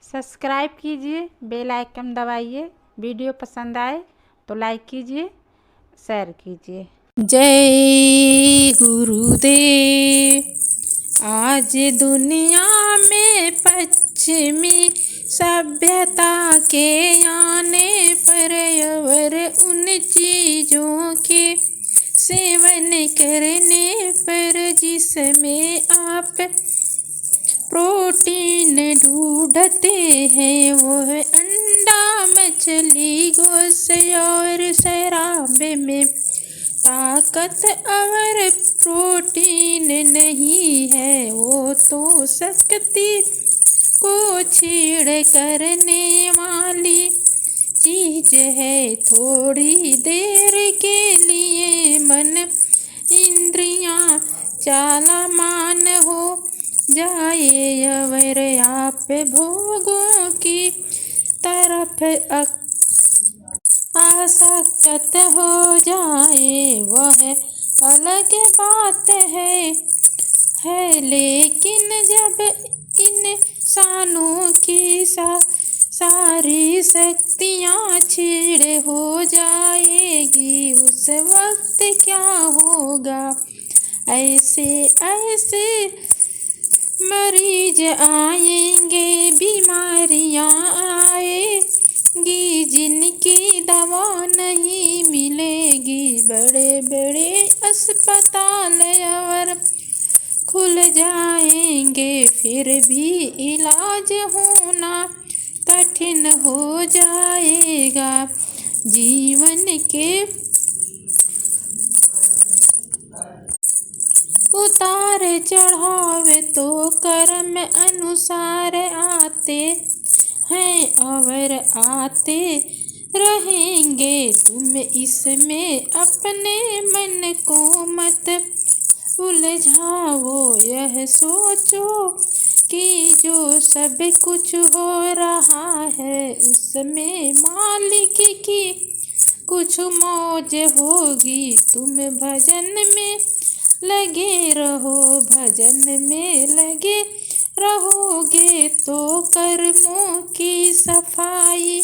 Subscribe कीजिए, bell icon दबाइए। Video पसंद आए तो लाइक कीजिए, शेयर कीजिए। जय गुरुदेव। आज दुनिया में पश्चिमी सभ्यता के आने पर और उन चीज़ों के सेवन करने पर जिसमें आप प्रोटीन ढूंढते हैं, वह अंडा, मछली, गोश्त और शराब में ताकत और प्रोटीन नहीं है। वो तो शक्ति को छीड़ करने वाली चीज है। थोड़ी देर के लिए मन इंद्रियां चालामान हो जाए और आप भोगों की तरफ आसक्त हो जाए, वह अलग बात है। लेकिन जब इंसानों की सारी शक्तियाँ छीड़ हो जाएगी, उस वक्त क्या होगा? ऐसे ऐसे मरीज आएंगे, बीमारियाँ आएंगी जिनकी दवा नहीं मिलेगी। बड़े बड़े अस्पताल और खुल जाएंगे, फिर भी इलाज होना कठिन हो जाएगा। जीवन के उतार चढ़ाव तो कर्म अनुसार आते हैं और आते रहेंगे। तुम इसमें अपने मन को मत उलझाओ, यह सोचो कि जो सब कुछ हो रहा है उसमें मालिक की कुछ मौज होगी। तुम भजन में लगे रहो, भजन में लगे रहोगे तो कर्मों की सफाई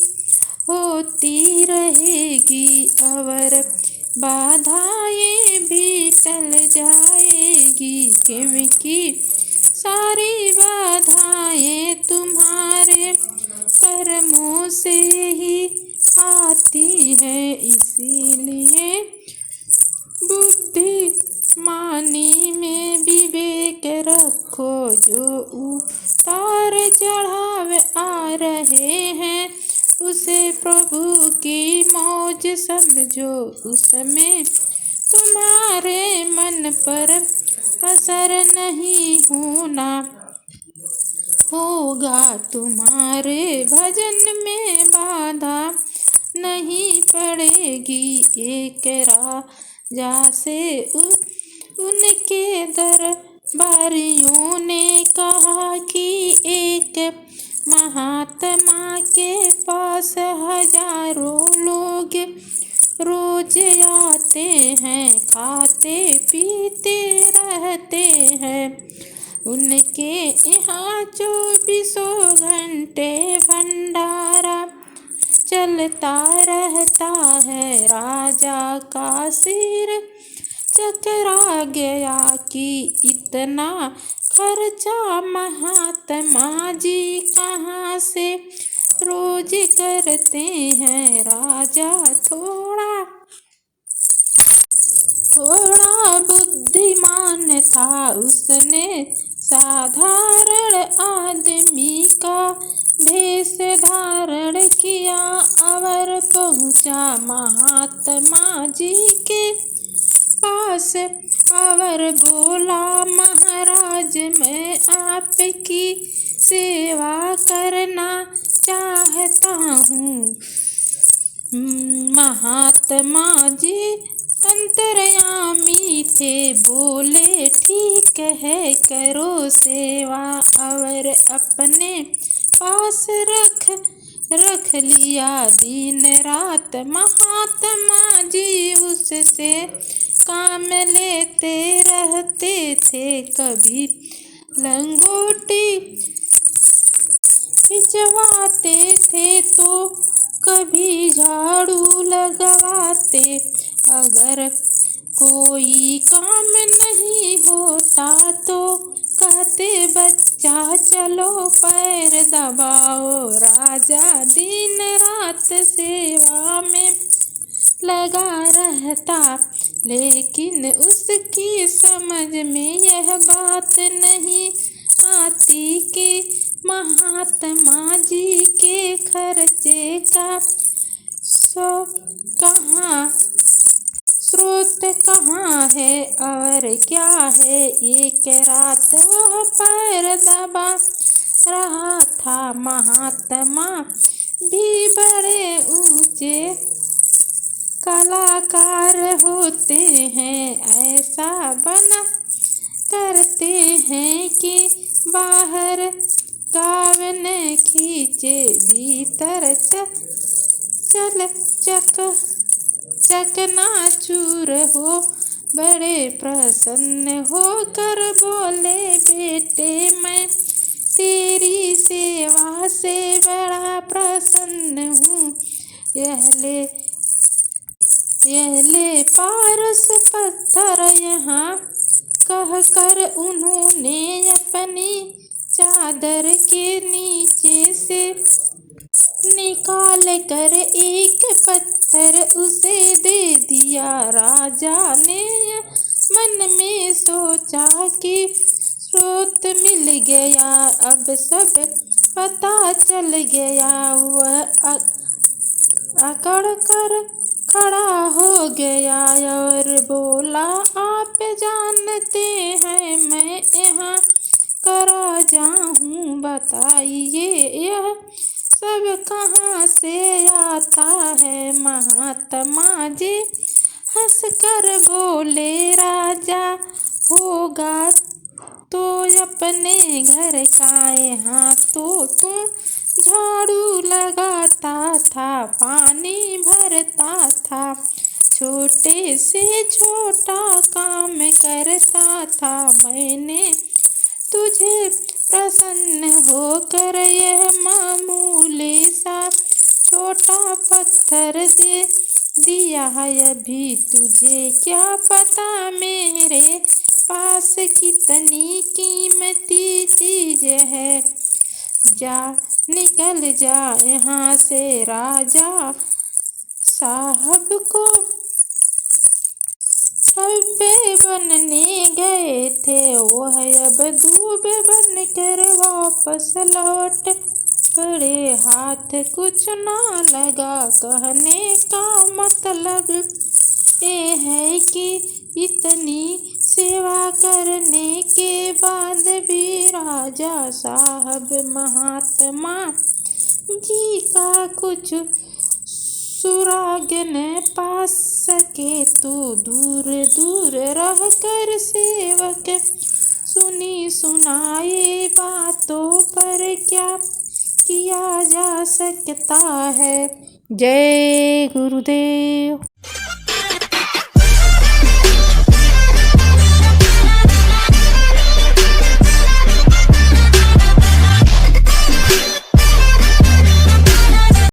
होती रहेगी और बाधाएं भी टल जाएगी, क्योंकि सारी बाधाएं तुम्हारे कर्मों से ही आती है। इसीलिए बुद्धिमानी में विवेक रखो। जो उतार चढ़ाव आ रहे हैं उसे प्रभु की मौज समझो। उसमें तुम्हारे मन पर असर नहीं होगा, तुम्हारे भजन में बाधा नहीं पड़ेगी। एक राजा से उनके दरबारियों ने कहा कि एक महात्मा के पास हजारों लोग रोज आते हैं, खाते पीते रहते हैं। उनके यहाँ 24 घंटे भंडारा चलता रहता है। राजा का सिर चकरा गया कि इतना खर्चा महात्मा जी कहाँ से रोज करते हैं। राजा थोड़ा बुद्धिमान था, उसने साधारण आदमी का भेष धारण किया और पहुँचा महात्मा जी के पास और बोला, महाराज मैं आपकी सेवा करना चाहता हूँ। महात्मा जी अंतर्यामी थे, बोले ठीक है करो सेवा और अपने पास रख लिया। दिन रात महात्मा जी उससे काम लेते रहते थे। कभी लंगोटी खिंचवाते थे तो कभी झाड़ू लगवाते। अगर कोई काम नहीं होता तो कहते बच्चा चलो पैर दबाओ। राजा दिन रात सेवा में लगा रहता, लेकिन उसकी समझ में यह बात नहीं आती कि महात्मा जी के खर्चे का स्रोत कहाँ है और क्या है। एक रात वह पैर दबा रहा था। महात्मा भी बड़े ऊंचे कलाकार होते हैं, ऐसा बना करते हैं कि बाहर गावन खींचे, भीतर चकनाचूर हो। बड़े प्रसन्न होकर बोले, बेटे मैं तेरी सेवा से बड़ा प्रसन्न हूँ। यह ले पारस पत्थर यहाँ, कहकर उन्होंने अपनी चादर के नीचे से निकाल कर एक पत्थर उसे दे दिया। राजा ने मन में सोचा कि स्रोत मिल गया, अब सब पता चल गया। वह अकड़ कर खड़ा हो गया और बोला, आप जानते हैं मैं यहाँ का राजा हूँ, बताइए यह सब कहाँ से आता है। महात्मा जी हंस कर बोले, राजा होगा तो अपने घर का, यहाँ तो तू झाड़ू लगाता था, पानी भरता था, छोटे से छोटा काम करता था। मैंने तुझे प्रसन्न होकर यह मामूली सा छोटा पत्थर दे दिया है। अभी तुझे क्या पता मेरे पास कितनी कीमती चीज है। जा निकल जा यहाँ से। राजा साहब को सब्बे बनने गए थे, वह अब दूबे बनकर वापस लौट पड़े। हाथ कुछ ना लगा। कहने का मतलब ये है कि इतनी सेवा करने के बाद भी राजा साहब महात्मा जी का कुछ सुराग न पा सके, तो दूर दूर रह कर सेवक सुनी सुनाए बातों पर क्या किया जा सकता है। जय गुरुदेव।